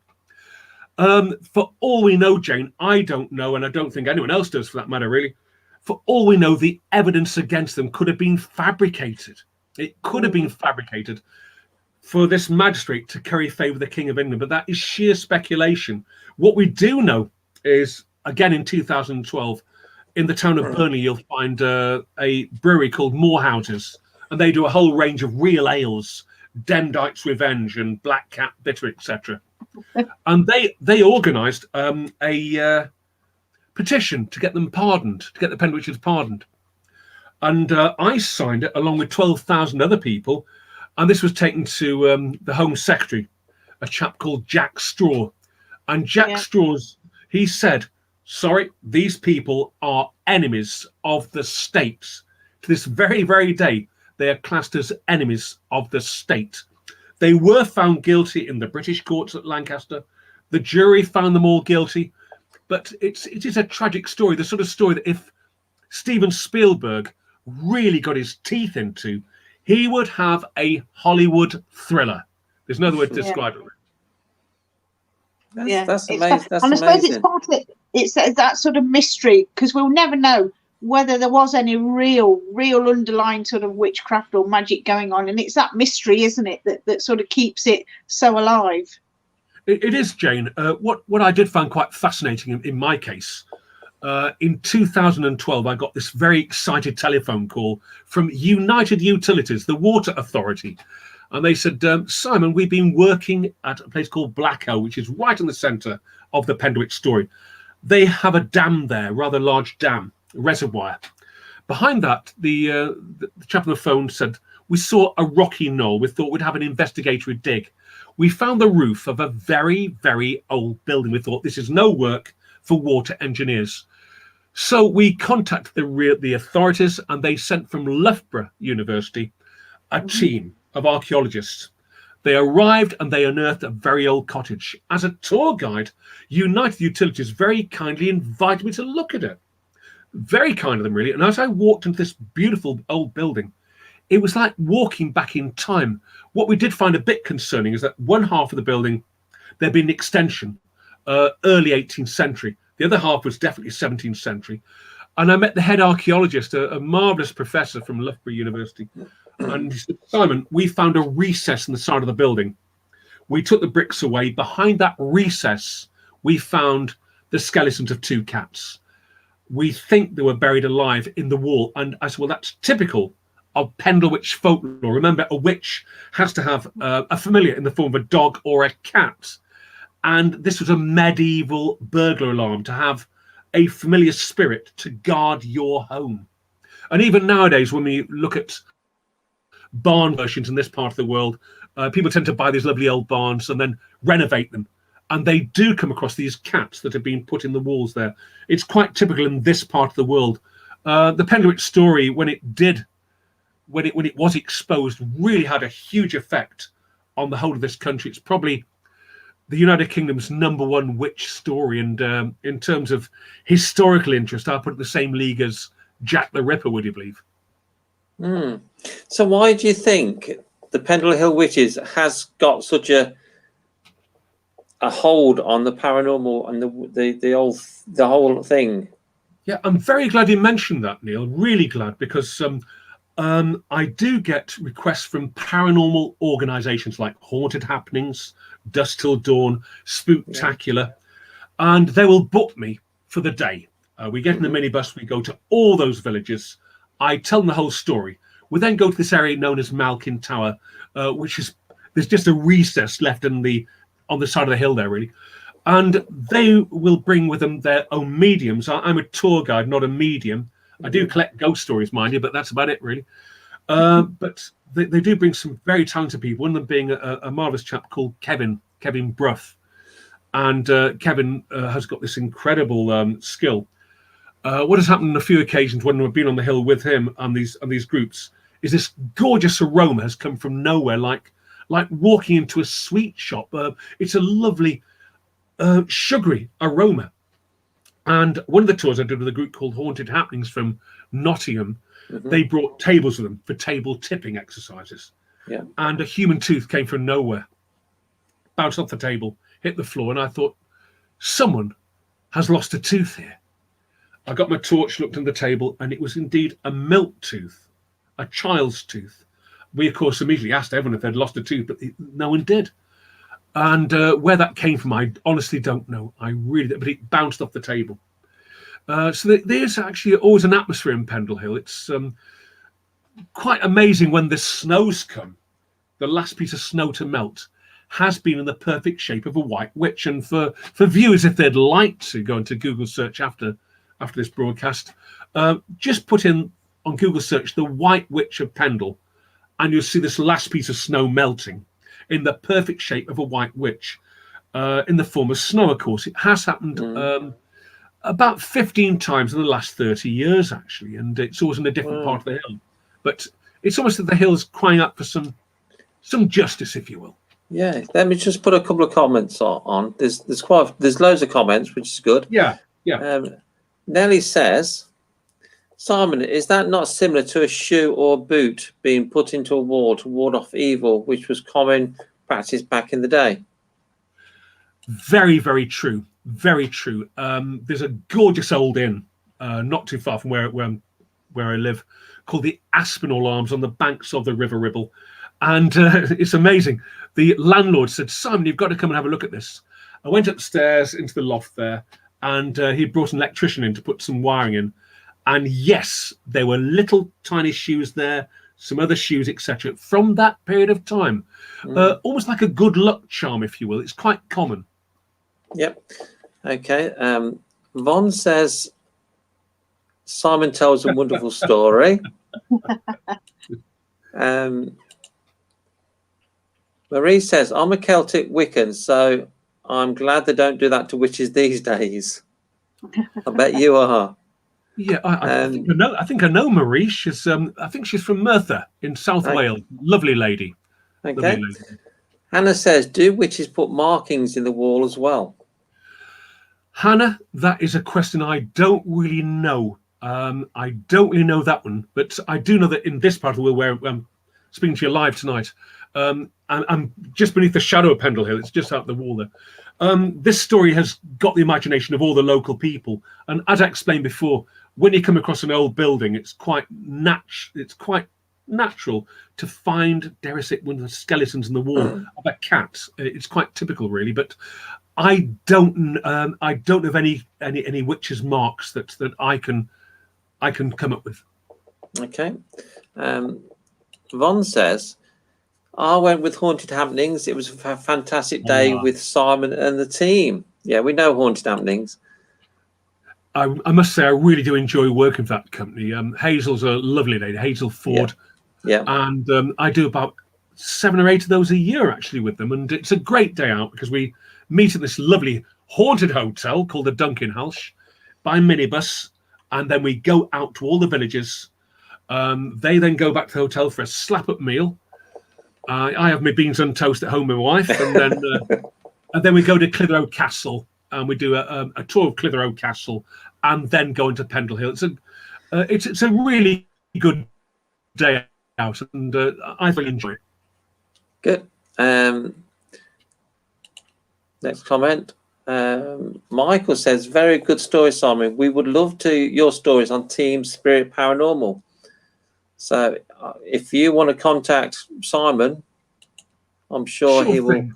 For all we know, Jane, I don't know, and I don't think anyone else does for that matter, really. For all we know, the evidence against them could have been fabricated. It could have been fabricated for this magistrate to curry favour with the King of England, but that is sheer speculation. What we do know is, again, in 2012, in the town of Burnley, you'll find a brewery called Morehouses, and they do a whole range of real ales, Demdike's Revenge and Black Cat Bitter, etc. And they organised a petition to get them pardoned, to get the Pendle pardoned. And I signed it along with 12,000 other people. And this was taken to the Home Secretary, a chap called Jack Straw. And Jack Straw's, he said, sorry, these people are enemies of the state. To this very, very day, they are classed as enemies of the state. They were found guilty in the British courts at Lancaster. The jury found them all guilty. But it is a tragic story, the sort of story that if Steven Spielberg really got his teeth into, he would have a Hollywood thriller. There's no other way to describe it. That's amazing. That's and I suppose amazing. it's part of it. It's that sort of mystery, because we'll never know whether there was any real underlying sort of witchcraft or magic going on. And it's that mystery, isn't it, that sort of keeps it so alive. It is, Jane. What I did find quite fascinating in my case, in 2012, I got this very excited telephone call from United Utilities, the water authority. And they said, Simon, we've been working at a place called Blacko, which is right in the centre of the Pendle story. They have a dam there, rather large dam, reservoir. Behind that, the chap on the phone said, we saw a rocky knoll. We thought we'd have an investigatory dig. We found the roof of a very, very old building. We thought this is no work for water engineers. So we contacted the authorities, and they sent from Loughborough University a team of archaeologists. They arrived and they unearthed a very old cottage. As a tour guide, United Utilities very kindly invited me to look at it. Very kind of them, really. And as I walked into this beautiful old building, it was like walking back in time. What we did find a bit concerning is that one half of the building, there'd been an extension, early 18th century. The other half was definitely 17th century. And I met the head archaeologist, a marvellous professor from Loughborough University. And he said, Simon, we found a recess in the side of the building. We took the bricks away. Behind that recess, we found the skeletons of two cats. We think they were buried alive in the wall. And I said, well, that's typical of Pendle witch folklore. Remember, a witch has to have a familiar in the form of a dog or a cat. And this was a medieval burglar alarm, to have a familiar spirit to guard your home. And even nowadays, when we look at barn versions in this part of the world, people tend to buy these lovely old barns and then renovate them. And they do come across these cats that have been put in the walls there. It's quite typical in this part of the world. The Pendle story, when it was exposed, really had a huge effect on the whole of this country. It's probably the United Kingdom's #1 witch story. And in terms of historical interest, I'll put it in the same league as Jack the Ripper, would you believe? So why do you think the Pendle Hill Witches has got such a hold on the paranormal and the whole thing? Yeah, I'm very glad you mentioned that, Neil. Really glad, because I do get requests from paranormal organisations like Haunted Happenings, Dusk Till Dawn, Spooktacular, and they will book me for the day. We get in the minibus, we go to all those villages. I tell them the whole story. We then go to this area known as Malkin Tower, which is, there's just a recess left on the side of the hill there, really. And they will bring with them their own mediums. I'm a tour guide, not a medium. I do collect ghost stories, mind you, but that's about it, really. But they do bring some very talented people, one of them being a marvellous chap called Kevin Brough. And Kevin has got this incredible skill. What has happened on a few occasions when we've been on the hill with him and these groups is this gorgeous aroma has come from nowhere, like walking into a sweet shop. It's a lovely sugary aroma. And one of the tours I did with a group called Haunted Happenings from Nottingham, they brought tables with them for table tipping exercises. Yeah. And a human tooth came from nowhere, bounced off the table, hit the floor, and I thought, someone has lost a tooth here. I got my torch, looked on the table, and it was indeed a milk tooth, a child's tooth. We, of course, immediately asked everyone if they'd lost a tooth, but no one did. And where that came from, I honestly don't know. I really don't, but it bounced off the table. So there's actually always an atmosphere in Pendle Hill. It's quite amazing when the snows come. The last piece of snow to melt has been in the perfect shape of a white witch. And for viewers, if they'd like to go into Google search after this broadcast, just put in on Google search the White Witch of Pendle, and you'll see this last piece of snow melting in the perfect shape of a white witch, in the form of snow, of course. It has happened about 15 times in the last 30 years, actually, and it's always in a different part of the hill. But it's almost that the hill's crying out for some justice, if you will. Yeah, let me just put a couple of comments on. There's loads of comments, which is good. Yeah. Nelly says, Simon, is that not similar to a shoe or boot being put into a wall to ward off evil, which was common practice back in the day? Very, very true. Very true. There's a gorgeous old inn not too far from where I live, called the Aspinall Arms, on the banks of the River Ribble. And it's amazing. The landlord said, Simon, you've got to come and have a look at this. I went upstairs into the loft there, and he brought an electrician in to put some wiring in. And yes, there were little tiny shoes there, some other shoes, etc., from that period of time. Almost like a good luck charm, if you will. It's quite common. Yep. Okay. Von says, Simon tells a wonderful story. Marie says, I'm a Celtic Wiccan, so I'm glad they don't do that to witches these days. I bet you are. Yeah, I think I know Marie. She's I think she's from Merthyr in South Wales. Lovely lady. Okay. Lovely lady. Hannah says, do witches put markings in the wall as well? Hannah, that is a question I don't really know. I don't really know that one, but I do know that in this part of the world where I'm speaking to you live tonight, I'm just beneath the shadow of Pendle Hill. It's just out the wall there. This story has got the imagination of all the local people, and as I explained before, when you come across an old building, it's quite natural to find, dare I say, one of the skeletons in the wall of a cat. It's quite typical, really. But I don't have any witches' marks that I can come up with. Okay. Von says, I went with Haunted Happenings. It was a fantastic day with Simon and the team. Yeah, we know Haunted Happenings. I must say, I really do enjoy working for that company. Hazel's a lovely lady, Hazel Ford. Yeah. And I do about 7 or 8 of those a year, actually, with them. And it's a great day out because we meet at this lovely haunted hotel called the Duncan House by minibus. And then we go out to all the villages. They then go back to the hotel for a slap-up meal. I have my beans on toast at home with my wife. And then we go to Clitheroe Castle. And we do a tour of Clitheroe Castle, and then go into Pendle Hill. It's a really good day out, and I really enjoy it. Good. Next comment. Michael says, "Very good story, Simon. We would love to your stories on Team Spirit Paranormal. So, if you want to contact Simon, I'm sure he will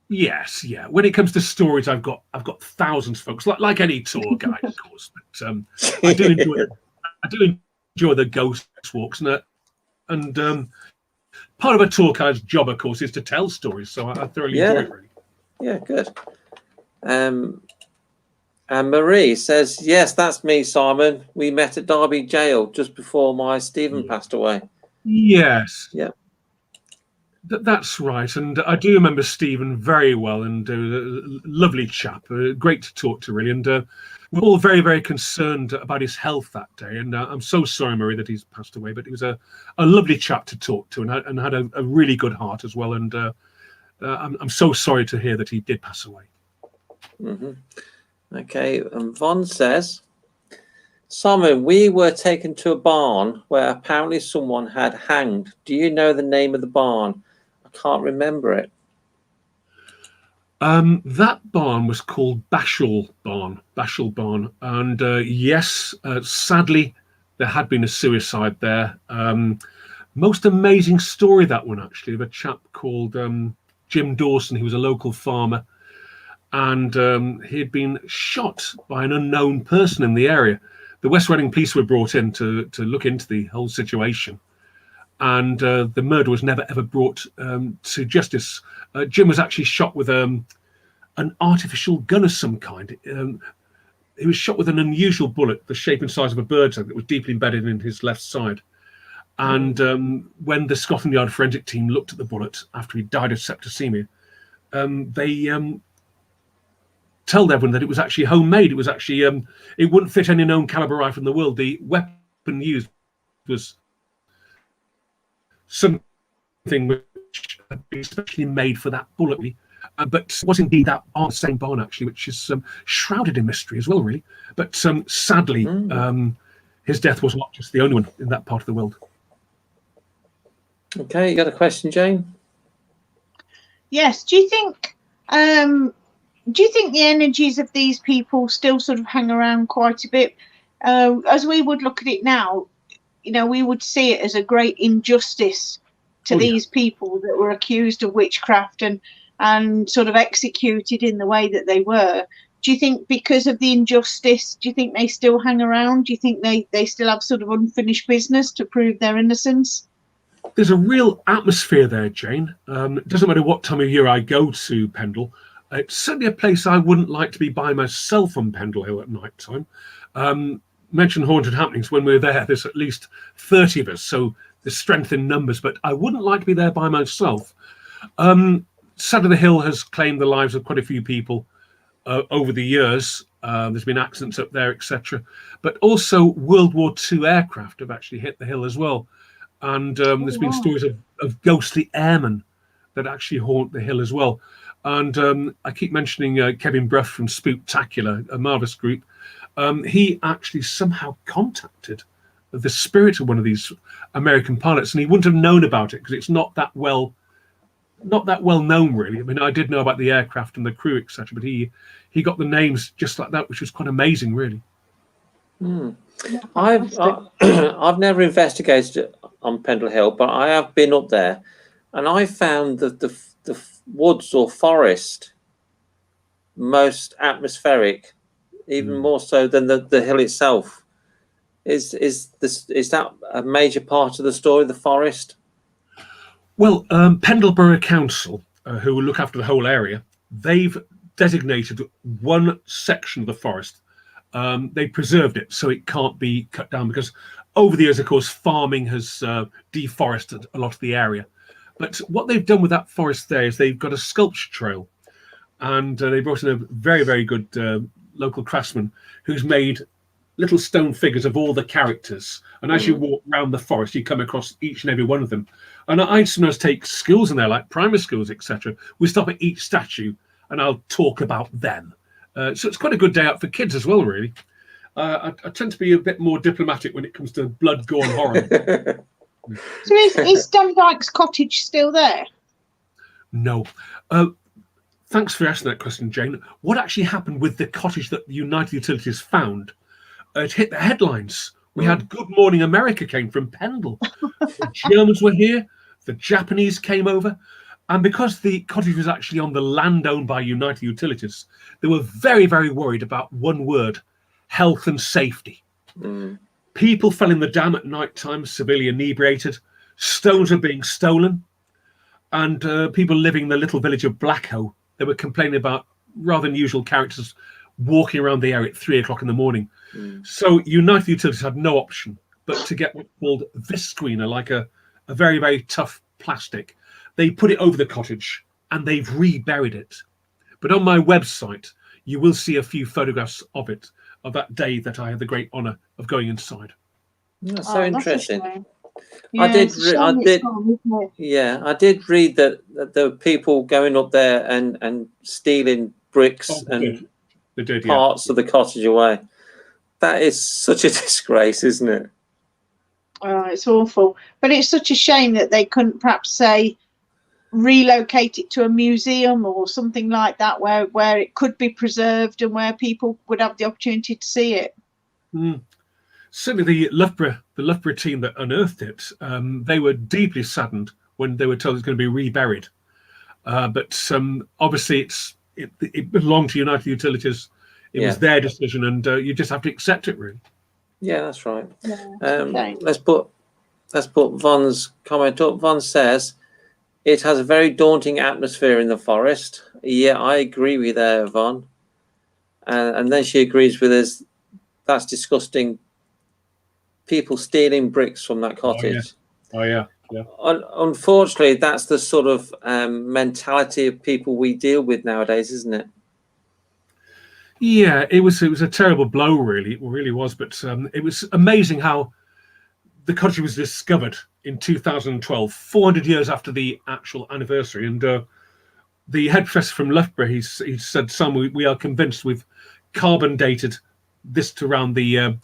Yes, yeah. When it comes to stories, I've got thousands, folks. Like any tour guide, of course. But I do enjoy the ghost walks, and part of a tour guide's job, of course, is to tell stories. So I thoroughly enjoy it. Really. Yeah, good. And Marie says, yes, that's me, Simon. We met at Derby Jail just before my Stephen passed away. Yes. Yeah. That's right. And I do remember Stephen very well, and a lovely chap, great to talk to, really. And we're all very, very concerned about his health that day. And I'm so sorry, Marie, that he's passed away. But he was a lovely chap to talk to, and had a really good heart as well. And I'm so sorry to hear that he did pass away. Mm-hmm. Okay, and Von says, Simon, we were taken to a barn where apparently someone had hanged. Do you know the name of the barn? I can't remember it. That barn was called Bashall Barn. And yes, sadly, there had been a suicide there. Most amazing story, that one, actually, of a chap called Jim Dawson, who was a local farmer. And he had been shot by an unknown person in the area. The West Reading police were brought in to look into the whole situation. And the murder was never, ever brought to justice. Jim was actually shot with an artificial gun of some kind. He was shot with an unusual bullet, the shape and size of a bird's egg, that was deeply embedded in his left side. And when the Scotland Yard forensic team looked at the bullet after he died of septicemia, they told everyone that it was actually homemade. It was actually, it wouldn't fit any known caliber rifle in the world. The weapon used was something which had been especially made for that bullet, but was indeed that same barn, actually, which is shrouded in mystery as well, really. But sadly, his death was not just the only one in that part of the world. Okay, you got a question, Jane? Yes. Do you think the energies of these people still sort of hang around quite a bit? As we would look at it now, we would see it as a great injustice to these people that were accused of witchcraft and sort of executed in the way that they were. Do you think because of the injustice, do you think they still hang around? Do you think they still have sort of unfinished business to prove their innocence? There's a real atmosphere there, Jane. It doesn't matter what time of year I go to Pendle. It's certainly a place I wouldn't like to be by myself on Pendle Hill at night time. Mention haunted happenings. When we were there, there's at least 30 of us, so there's strength in numbers, but I wouldn't like to be there by myself. Sadly, the hill has claimed the lives of quite a few people over the years. There's been accidents up there, etc. But also World War II aircraft have actually hit the hill as well. And there's been stories of ghostly airmen that actually haunt the hill as well. And I keep mentioning Kevin Bruff from Spooktacular, a marvelous group. He actually somehow contacted the spirit of one of these American pilots, and he wouldn't have known about it because it's not that well known, really. I mean, I did know about the aircraft and the crew, etc., but he got the names just like that, which was quite amazing, really. I've never investigated on Pendle Hill, but I have been up there, and I found that the woods or forest most atmospheric, even more so than the hill itself. Is that a major part of the story, the forest? Well, Pendle Borough Council, who will look after the whole area, they've designated one section of the forest. They preserved it so it can't be cut down because over the years, of course, farming has deforested a lot of the area. But what they've done with that forest there is they've got a sculpture trail, and they brought in a very, very good local craftsman who's made little stone figures of all the characters. And as you walk around the forest, you come across each and every one of them. And I sometimes take skills in there, like primary skills, etc. We stop at each statue and I'll talk about them. So it's quite a good day out for kids as well, really. I tend to be a bit more diplomatic when it comes to blood, gore, and horror. So is Dundyke's cottage still there? No. Thanks for asking that question, Jane. What actually happened with the cottage that United Utilities found? It hit the headlines. We had Good Morning America came from Pendle. The Germans were here. The Japanese came over. And because the cottage was actually on the land owned by United Utilities, they were very, very worried about one word: health and safety. People fell in the dam at night time, severely inebriated. Stones were being stolen. And people living in the little village of Blacko, they were complaining about rather unusual characters walking around the area at 3 o'clock in the morning. So United Utilities had no option but to get what's called visqueen, like a very, very tough plastic. They put it over the cottage and they've reburied it. But on my website, you will see a few photographs of it, of that day that I had the great honour of going inside. That's so interesting. Yeah, I did read that there were people going up there and stealing bricks and parts of the cottage away. That is such a disgrace, isn't it? Oh, it's awful. But it's such a shame that they couldn't perhaps say relocate it to a museum or something like that where it could be preserved and where people would have the opportunity to see it. Certainly the Loughborough team that unearthed it, they were deeply saddened when they were told it's going to be reburied. But obviously it belonged to United Utilities. It was their decision, and you just have to accept it, really. Yeah, that's right. Yeah, let's put Von's comment up. Von says it has a very daunting atmosphere in the forest. Yeah, I agree with her, Von. And then she agrees with us. That's disgusting. People stealing bricks from that cottage. Oh yeah. Unfortunately, that's the sort of mentality of people we deal with nowadays, isn't it? Yeah, it was a terrible blow, really. It really was. But it was amazing how the cottage was discovered in 2012, 400 years after the actual anniversary. And the head professor from Loughborough, he said, "Sam, we are convinced we've carbon dated this to around the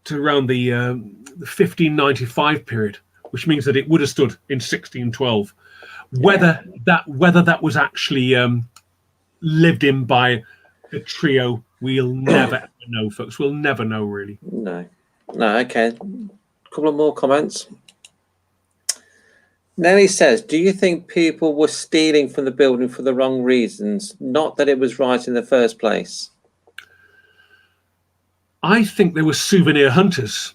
1595 period, which means that it would have stood in 1612. Whether that was actually lived in by a trio, we'll never know, folks. We'll never know, really." No. Okay. A couple of more comments. Nelly says, "Do you think people were stealing from the building for the wrong reasons, not that it was right in the first place?" I think they were souvenir hunters.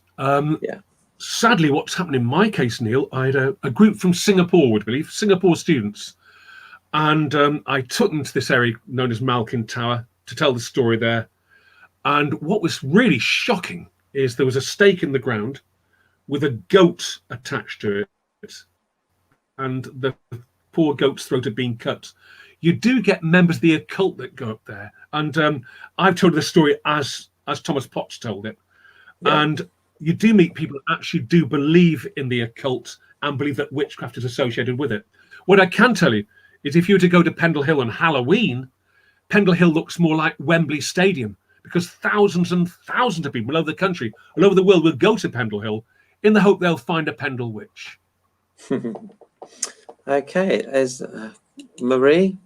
Sadly, what's happened in my case, Neil, I had a group from Singapore, would believe, Singapore students. And I took them to this area known as Malkin Tower to tell the story there. And what was really shocking is there was a stake in the ground with a goat attached to it. And the poor goat's throat had been cut. You do get members of the occult that go up there. And I've told the story as Thomas Potts told it. Yeah. And you do meet people that actually do believe in the occult and believe that witchcraft is associated with it. What I can tell you is if you were to go to Pendle Hill on Halloween, Pendle Hill looks more like Wembley Stadium because thousands and thousands of people all over the country, all over the world will go to Pendle Hill in the hope they'll find a Pendle witch. Okay, there's Marie.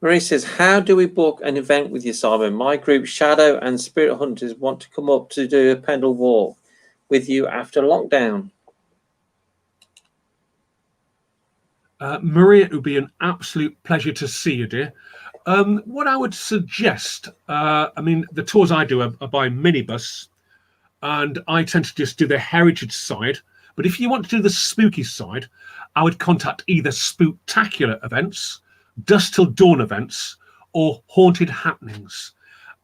Marie says, "How do we book an event with you, Simon? My group, Shadow and Spirit Hunters, want to come up to do a Pendle walk with you after lockdown." Maria, it would be an absolute pleasure to see you, dear. What I would suggest, the tours I do are by minibus, and I tend to just do the heritage side. But if you want to do the spooky side, I would contact either Spooktacular events, Dusk Till Dawn events, or Haunted Happenings,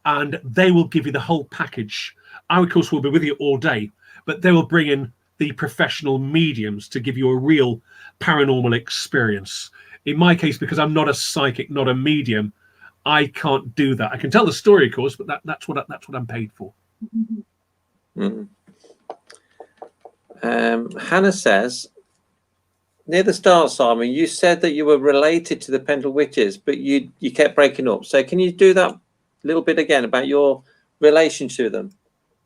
and they will give you the whole package. I, of course, will be with you all day, but they will bring in the professional mediums to give you a real paranormal experience. In my case, because I'm not a psychic, not a medium, I can't do that. I can tell the story, of course, but that's what I'm paid for. Mm-hmm. Hannah says, near the start, Simon, you said that you were related to the Pendle witches, but you kept breaking up. So can you do that a little bit again about your relation to them?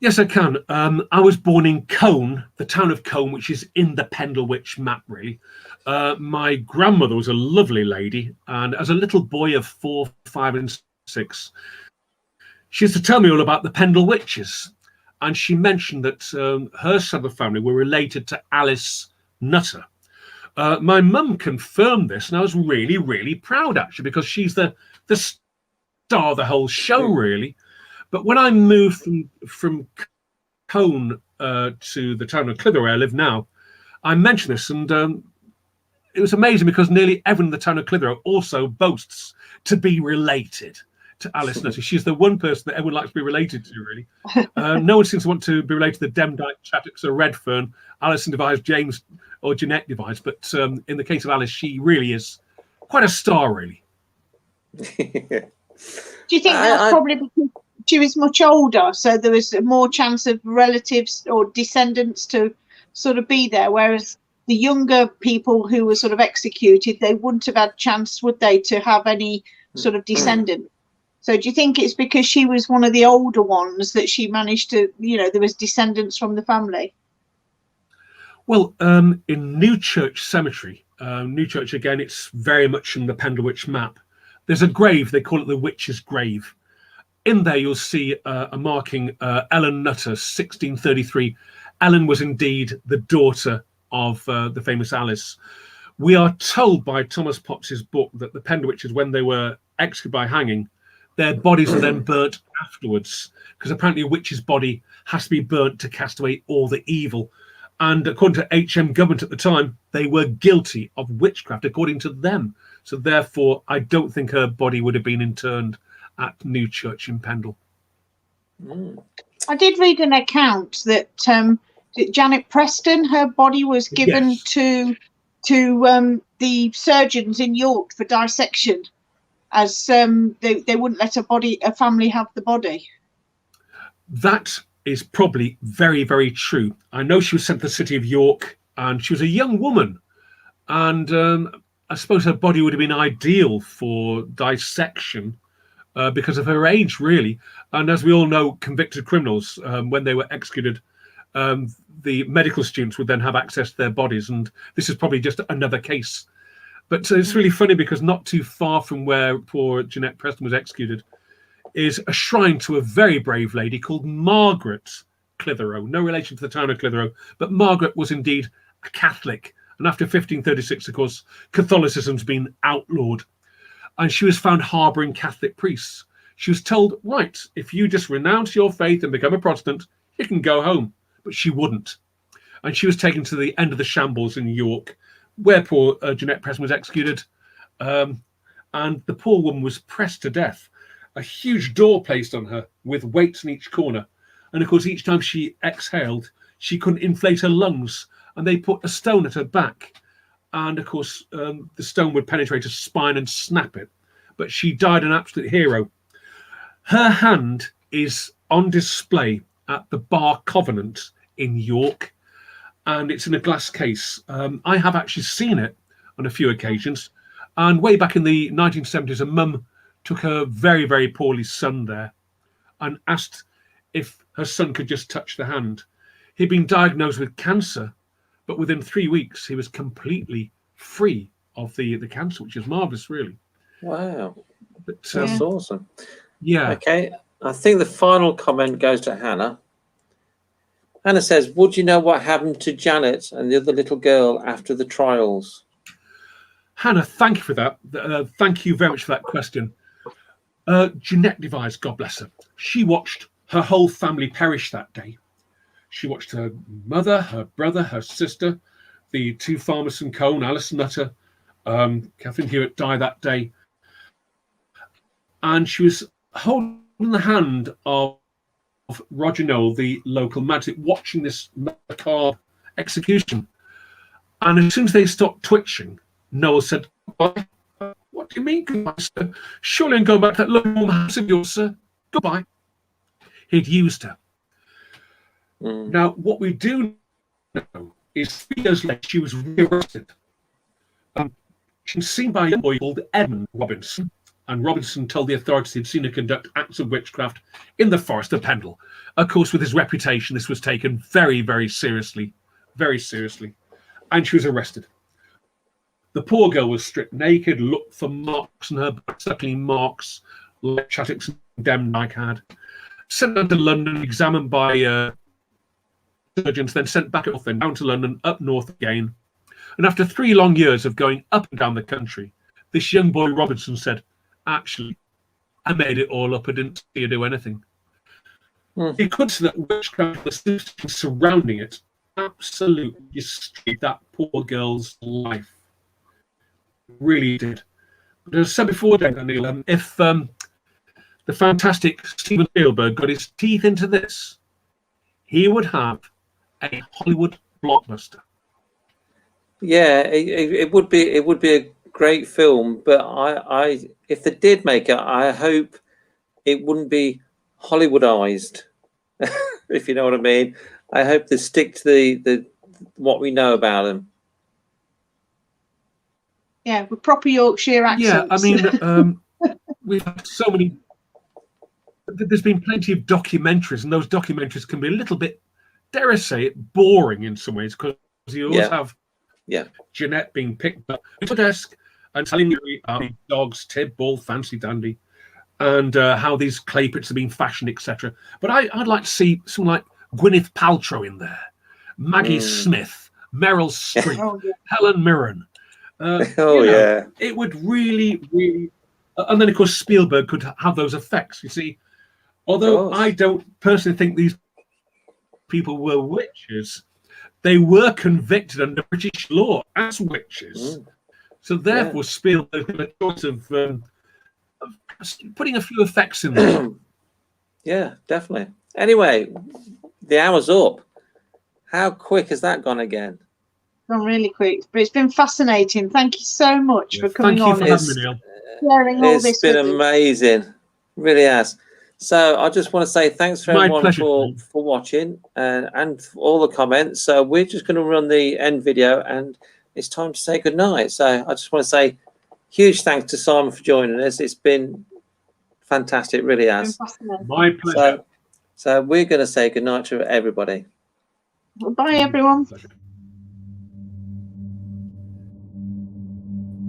Yes, I can. I was born in Colne, the town of Colne, which is in the Pendle Witch map, really. My grandmother was a lovely lady, and as a little boy of 4, 5, and 6, she used to tell me all about the Pendle Witches. And she mentioned that her side of the family were related to Alice Nutter. My mum confirmed this, and I was really, really proud, actually, because she's the star of the whole show, really. But when I moved from Cone to the town of Clitheroe, where I live now, I mentioned this, and it was amazing because nearly everyone in the town of Clitheroe also boasts to be related to Alice Nutter. She's the one person that everyone likes to be related to, really. No one seems to want to be related to the Demdike, Chattocks, or Redfern, Alison Device, James, or Jeanette Device. But in the case of Alice, she really is quite a star, really. Do you think that's probably because she was much older, so there was more chance of relatives or descendants to sort of be there, whereas the younger people who were sort of executed, they wouldn't have had chance, would they, to have any sort of descendant? So do you think it's because she was one of the older ones that she managed to, there was descendants from the family? Well, in Newchurch Cemetery, Newchurch, again, it's very much in the Pendle Witch map. There's a grave, they call it the Witch's Grave. In there, you'll see a marking, Ellen Nutter, 1633. Ellen was indeed the daughter of the famous Alice. We are told by Thomas Potts's book that the Pendle Witches, when they were executed by hanging, their bodies are then burnt afterwards, because apparently a witch's body has to be burnt to cast away all the evil. And according to H.M. government at the time, they were guilty of witchcraft, according to them. So therefore, I don't think her body would have been interned at Newchurch in Pendle. I did read an account that Janet Preston, her body was given to the surgeons in York for dissection, as they wouldn't let a family have the body. That is probably very, very true. I know she was sent to the city of York, and she was a young woman, and I suppose her body would have been ideal for dissection because of her age, really. And as we all know, convicted criminals, when they were executed, the medical students would then have access to their bodies, and this is probably just another case. But it's really funny because not too far from where poor Jeanette Preston was executed is a shrine to a very brave lady called Margaret Clitheroe. No relation to the town of Clitheroe, but Margaret was indeed a Catholic. And after 1536, of course, Catholicism's been outlawed. And she was found harbouring Catholic priests. She was told, right, if you just renounce your faith and become a Protestant, you can go home. But she wouldn't. And she was taken to the end of the shambles in York, where poor Jeanette Preston was executed. And the poor woman was pressed to death. A huge door placed on her with weights in each corner. And of course, each time she exhaled, she couldn't inflate her lungs. And they put a stone at her back. And of course, the stone would penetrate her spine and snap it. But she died an absolute hero. Her hand is on display at the Bar Covenant in York. And it's in a glass case. I have actually seen it on a few occasions. And way back in the 1970s, a mum took her very, very poorly son there and asked if her son could just touch the hand. He'd been diagnosed with cancer, but within 3 weeks, he was completely free of the cancer, which is marvellous, really. Wow. But, that's awesome. Yeah. Okay. I think the final comment goes to Hannah. Hannah says, would you know what happened to Janet and the other little girl after the trials? Hannah, thank you for that. Thank you very much for that question. Jeanette Device, God bless her. She watched her whole family perish that day. She watched her mother, her brother, her sister, the two farmers from Cone, Alice Nutter, Catherine Hewitt die that day. And she was holding the hand of Roger Noel, the local magic, watching this macabre execution. And as soon as they stopped twitching, Noel said, "Goodbye." "What do you mean, goodbye, sir? Surely I'm going back to that little warm house of yours, sir. Goodbye." He'd used her. Now, what we do know is 3 years later, she was rearrested. She was seen by a young boy called Edmund Robinson, and Robinson told the authorities he'd seen her conduct acts of witchcraft in the forest of Pendle. Of course, with his reputation, this was taken very, very seriously, and she was arrested. The poor girl was stripped naked, looked for marks on her back, suckling marks like Chattocks and Demdike had. Sent down to London, examined by surgeons, then sent back off and down to London, up north again. And after 3 long years of going up and down the country, this young boy Robinson said, actually, I made it all up. I didn't see you do anything. He could see that witchcraft was surrounding it absolutely destroyed that poor girl's life. Really did. But as I said before, Daniel, if the fantastic Steven Spielberg got his teeth into this, he would have a Hollywood blockbuster. Yeah, it would be a great film, but I if they did make it, I hope it wouldn't be Hollywoodized, if you know what I mean. I hope they stick to the what we know about them. Yeah, with proper Yorkshire accents. Yeah, I mean, we've had so many. There's been plenty of documentaries, and those documentaries can be a little bit, dare I say it, boring in some ways, because you always have Jeanette being picked up at the desk and telling you how dogs, Tib, Bull, Fancy Dandy, and how these clay pits are being fashioned, etc. But I'd like to see someone like Gwyneth Paltrow in there, Maggie Smith, Meryl Streep, Helen Mirren. It would really, really, and then of course Spielberg could have those effects. You see, although I don't personally think these people were witches, they were convicted under British law as witches. So therefore, Spielberg had a choice of putting a few effects in there. Yeah, definitely. Anyway, the hour's up. How quick has that gone again? Gone really quick, but it's been fascinating. Thank you so much for coming on. Thank you for having me, Neil. Sharing all this. It's been amazing. Really has. So I just want to say thanks for everyone for watching and for all the comments. So we're just going to run the end video and it's time to say goodnight. So I just want to say huge thanks to Simon for joining us. It's been fantastic, really has. My pleasure. So we're going to say goodnight to everybody. Bye, everyone. Pleasure.